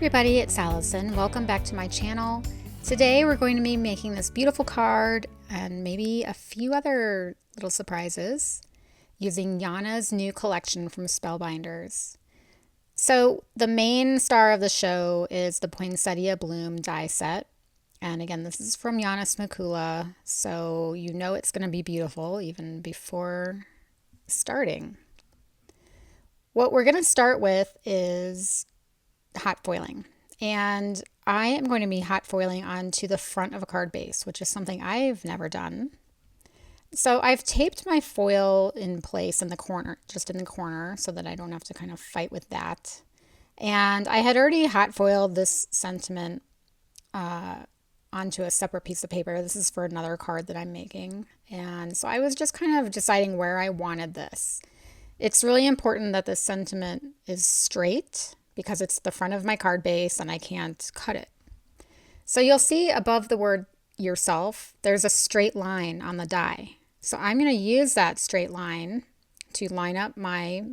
everybody, it's Allison. Welcome back to my channel. Today we're going to be making this beautiful card and maybe a few other little surprises using Yana's new collection from Spellbinders. So the main star of the show is the Poinsettia Bloom Die Set. And again, this is from Yana Smakula, so you know it's going to be beautiful even before starting. What we're going to start with is hot foiling, and I am going to be hot foiling onto the front of a card base, which is something I've never done. So I've taped my foil in place in the corner, just in the corner, so that I don't have to kind of fight with that. And I had already hot foiled this sentiment onto a separate piece of paper. This is for another card that I'm making, and so I was just kind of deciding where I wanted this. It's really important that the sentiment is straight because it's the front of my card base and I can't cut it. So you'll see above the word yourself, there's a straight line on the die. So I'm going to use that straight line to line up my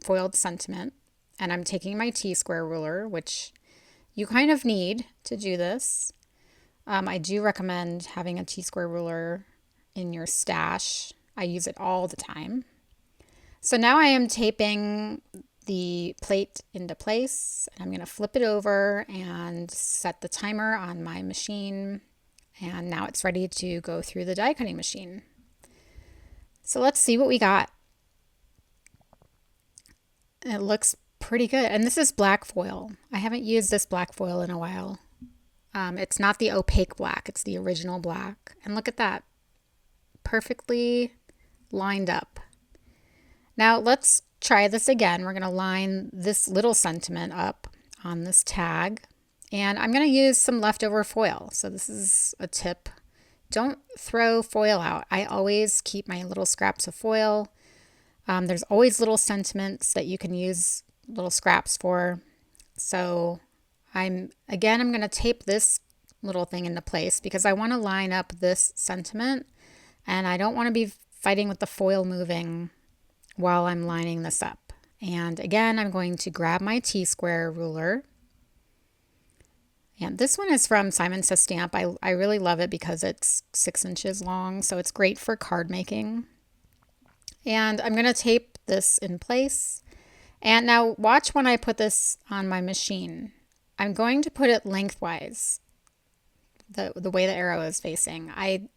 foiled sentiment. And I'm taking my T-square ruler, which you kind of need to do this. I do recommend having a T-square ruler in your stash. I use it all the time. So now I am taping the plate into place, and I'm going to flip it over and set the timer on my machine, and now it's ready to go through the die cutting machine. So let's see what we got. It looks pretty good, and this is black foil. I haven't used this black foil in a while. It's not the opaque black, it's the original black, and look at that, perfectly lined up. Now let's try this again. We're going to line this little sentiment up on this tag, and I'm going to use some leftover foil. So this is a tip. Don't throw foil out. I always keep my little scraps of foil. There's always little sentiments that you can use little scraps for. So I'm going to tape this little thing into place because I want to line up this sentiment, and I don't want to be fighting with the foil moving while I'm lining this up. And again, I'm going to grab my T-square ruler. And this one is from Simon Says Stamp. I really love it because it's 6 inches long, so it's great for card making. And I'm going to tape this in place. And now watch when I put this on my machine. I'm going to put it lengthwise, the way the arrow is facing. I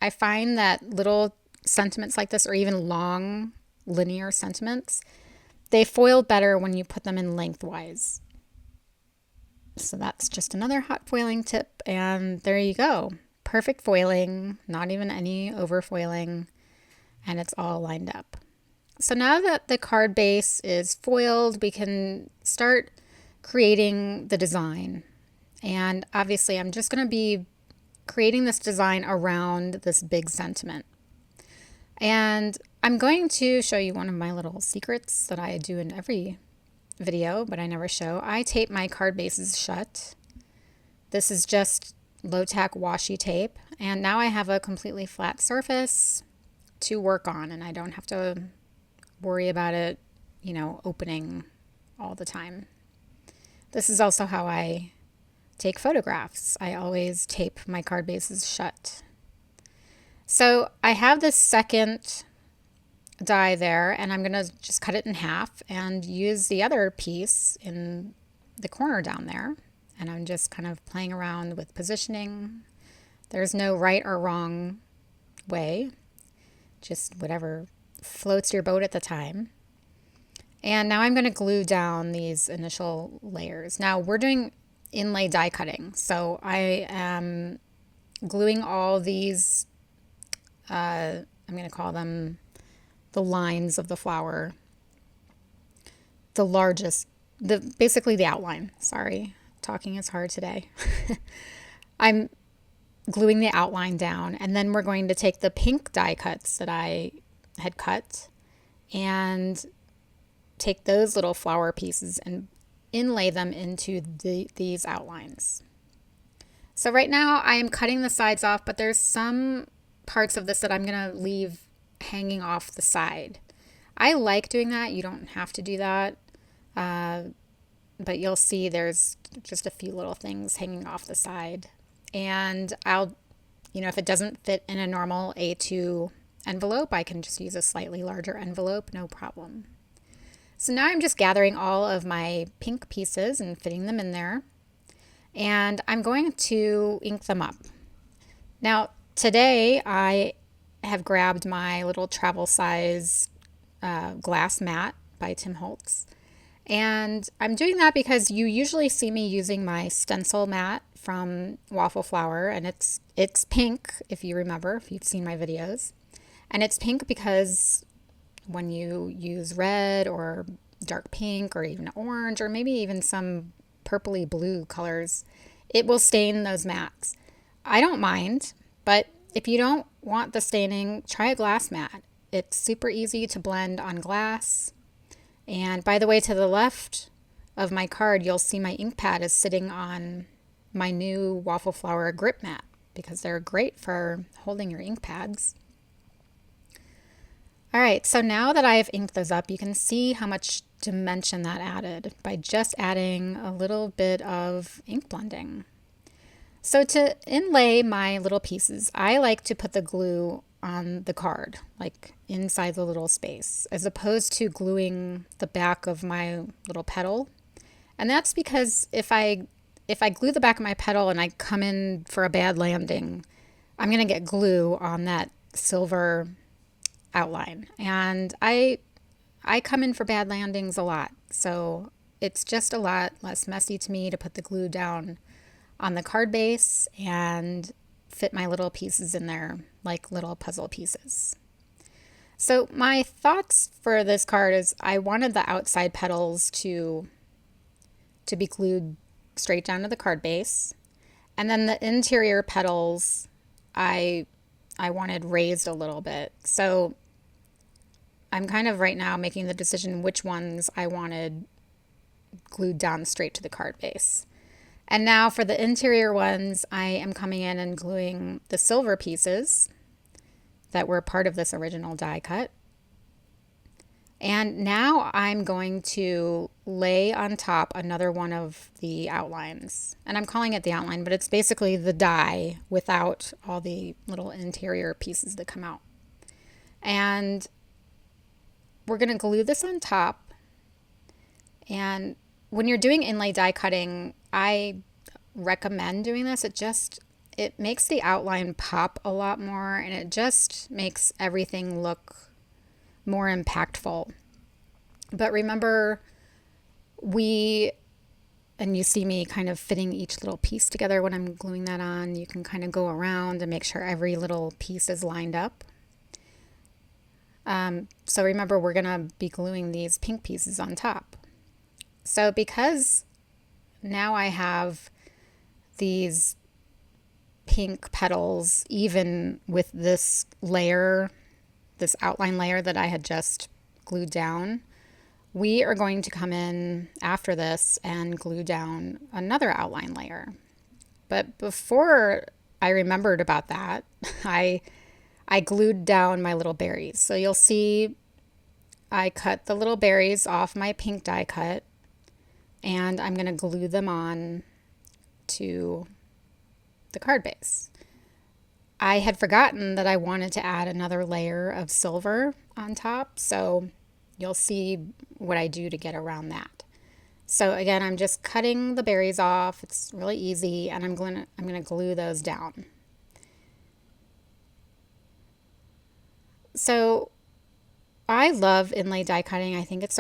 find that little sentiments like this, or even long linear sentiments, they foil better when you put them in lengthwise. So that's just another hot foiling tip, and there you go. Perfect foiling, not even any over foiling, and it's all lined up. So now that the card base is foiled, we can start creating the design. And obviously I'm just going to be creating this design around this big sentiment. And I'm going to show you one of my little secrets that I do in every video, but I never show. I tape my card bases shut. This is just low-tack washi tape, and now I have a completely flat surface to work on, and I don't have to worry about it, opening all the time. This is also how I take photographs. I always tape my card bases shut. So I have this second die there, and I'm going to just cut it in half and use the other piece in the corner down there. And I'm just kind of playing around with positioning. There's no right or wrong way, just whatever floats your boat at the time. And now I'm going to glue down these initial layers. Now we're doing inlay die cutting, so I am gluing all these I'm going to call them the lines of the flower, the largest, basically the outline. Sorry, talking is hard today. I'm gluing the outline down, and then we're going to take the pink die cuts that I had cut and take those little flower pieces and inlay them into these outlines. So right now I am cutting the sides off, but there's some parts of this that I'm going to leave hanging off the side. I like doing that. You don't have to do that. but you'll see there's just a few little things hanging off the side. And I'll, if it doesn't fit in a normal A2 envelope, I can just use a slightly larger envelope, no problem. So now I'm just gathering all of my pink pieces and fitting them in there. And I'm going to ink them up. Now, today I have grabbed my little travel size glass mat by Tim Holtz. And I'm doing that because you usually see me using my stencil mat from Waffle Flower, and it's pink, if you remember, if you've seen my videos. And it's pink because when you use red or dark pink or even orange or maybe even some purpley blue colors, it will stain those mats. I don't mind, but if you don't want the staining, try a glass mat. It's super easy to blend on glass. And by the way, to the left of my card, you'll see my ink pad is sitting on my new Waffle Flower grip mat because they're great for holding your ink pads. All right, so now that I have inked those up, you can see how much dimension that added by just adding a little bit of ink blending. So to inlay my little pieces, I like to put the glue on the card, like inside the little space, as opposed to gluing the back of my little petal. And that's because if I glue the back of my petal and I come in for a bad landing, I'm going to get glue on that silver outline. And I come in for bad landings a lot. So it's just a lot less messy to me to put the glue down on the card base and fit my little pieces in there like little puzzle pieces. So my thoughts for this card is I wanted the outside petals to be glued straight down to the card base. And then the interior petals I wanted raised a little bit. So I'm kind of right now making the decision which ones I wanted glued down straight to the card base. And now for the interior ones, I am coming in and gluing the silver pieces that were part of this original die cut. And now I'm going to lay on top another one of the outlines. And I'm calling it the outline, but it's basically the die without all the little interior pieces that come out. And we're going to glue this on top. And when you're doing inlay die cutting, I recommend doing this. It makes the outline pop a lot more, and it just makes everything look more impactful. But remember, and you see me kind of fitting each little piece together when I'm gluing that on. You can kind of go around and make sure every little piece is lined up. So remember, we're going to be gluing these pink pieces on top. So because now I have these pink petals, even with this layer, this outline layer that I had just glued down, we are going to come in after this and glue down another outline layer. But before I remembered about that, I glued down my little berries. So you'll see I cut the little berries off my pink die cut, and I'm going to glue them on to the card base. I had forgotten that I wanted to add another layer of silver on top, so you'll see what I do to get around that. So again, I'm just cutting the berries off. It's really easy, and I'm going to glue those down. So I love inlay die cutting. I think it's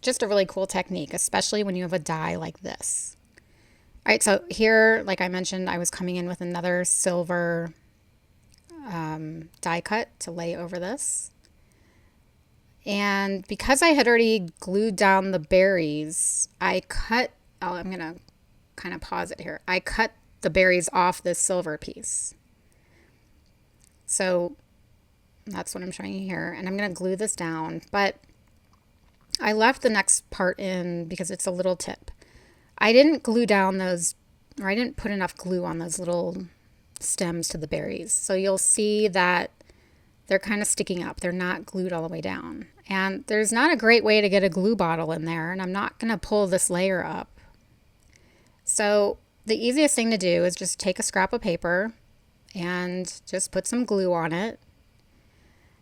just a really cool technique, especially when you have a die like this. All right, so here, like I mentioned, I was coming in with another silver die cut to lay over this. And because I had already glued down the berries, I'm going to kind of pause it here. I cut the berries off this silver piece. So that's what I'm showing you here. And I'm going to glue this down, but I left the next part in because it's a little tip. I didn't glue down those, or I didn't put enough glue on those little stems to the berries. So you'll see that they're kind of sticking up. They're not glued all the way down. And there's not a great way to get a glue bottle in there, and I'm not going to pull this layer up. So the easiest thing to do is just take a scrap of paper and just put some glue on it.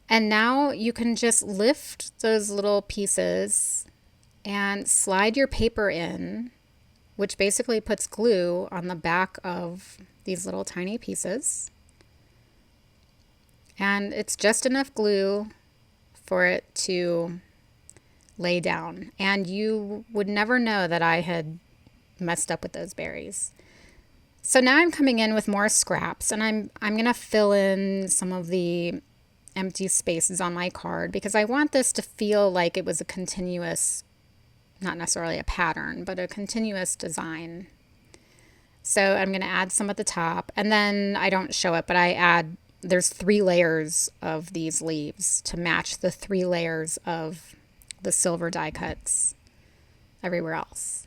And now you can just lift those little pieces and slide your paper in, which basically puts glue on the back of these little tiny pieces. And it's just enough glue for it to lay down. And you would never know that I had messed up with those berries. So now I'm coming in with more scraps, and I'm going to fill in some of the empty spaces on my card because I want this to feel like it was a continuous, not necessarily a pattern, but a continuous design. So I'm going to add some at the top, and then I don't show it, but there's 3 layers of these leaves to match the 3 layers of the silver die cuts everywhere else.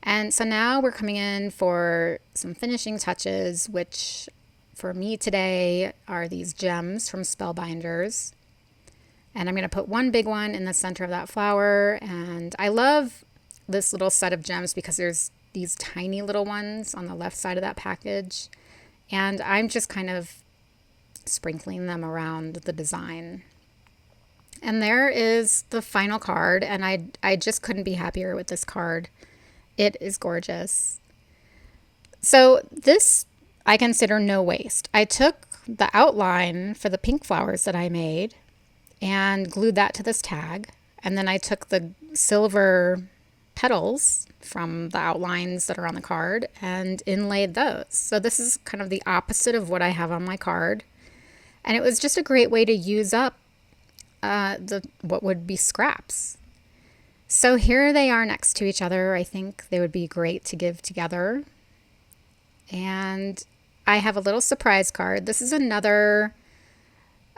And so now we're coming in for some finishing touches, which for me today are these gems from Spellbinders. And I'm going to put one big one in the center of that flower. And I love this little set of gems because there's these tiny little ones on the left side of that package. And I'm just kind of sprinkling them around the design. And there is the final card. And I just couldn't be happier with this card. It is gorgeous. So this I consider no waste. I took the outline for the pink flowers that I made and glued that to this tag. And then I took the silver petals from the outlines that are on the card and inlaid those. So this is kind of the opposite of what I have on my card. And it was just a great way to use up what would be scraps. So here they are next to each other. I think they would be great to give together. And I have a little surprise card. This is another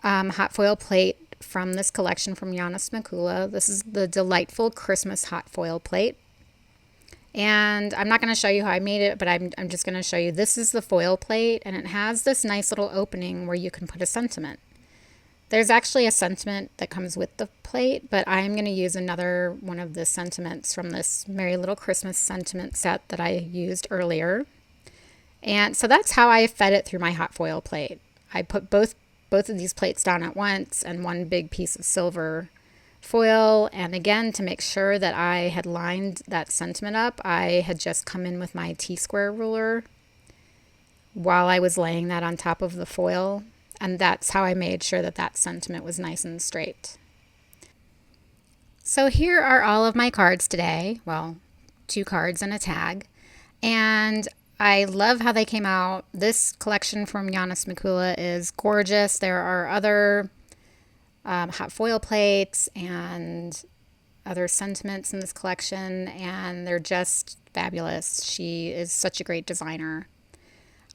hot foil plate from this collection from Yana Smakula. This is the De-Light-Ful Christmas hot foil plate. And I'm not going to show you how I made it, but I'm just going to show you. This is the foil plate, and it has this nice little opening where you can put a sentiment. There's actually a sentiment that comes with the plate, but I'm going to use another one of the sentiments from this Merry Little Christmas sentiment set that I used earlier. And so that's how I fed it through my hot foil plate. I put both of these plates down at once and one big piece of silver foil. And again, to make sure that I had lined that sentiment up, I had just come in with my T-square ruler while I was laying that on top of the foil. And that's how I made sure that that sentiment was nice and straight. So here are all of my cards today. Well, 2 cards and a tag. And I love how they came out. This collection from Yana Smakula is gorgeous. There are other hot foil plates and other sentiments in this collection, and they're just fabulous. She is such a great designer.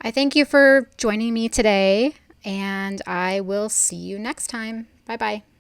I thank you for joining me today, and I will see you next time. Bye-bye.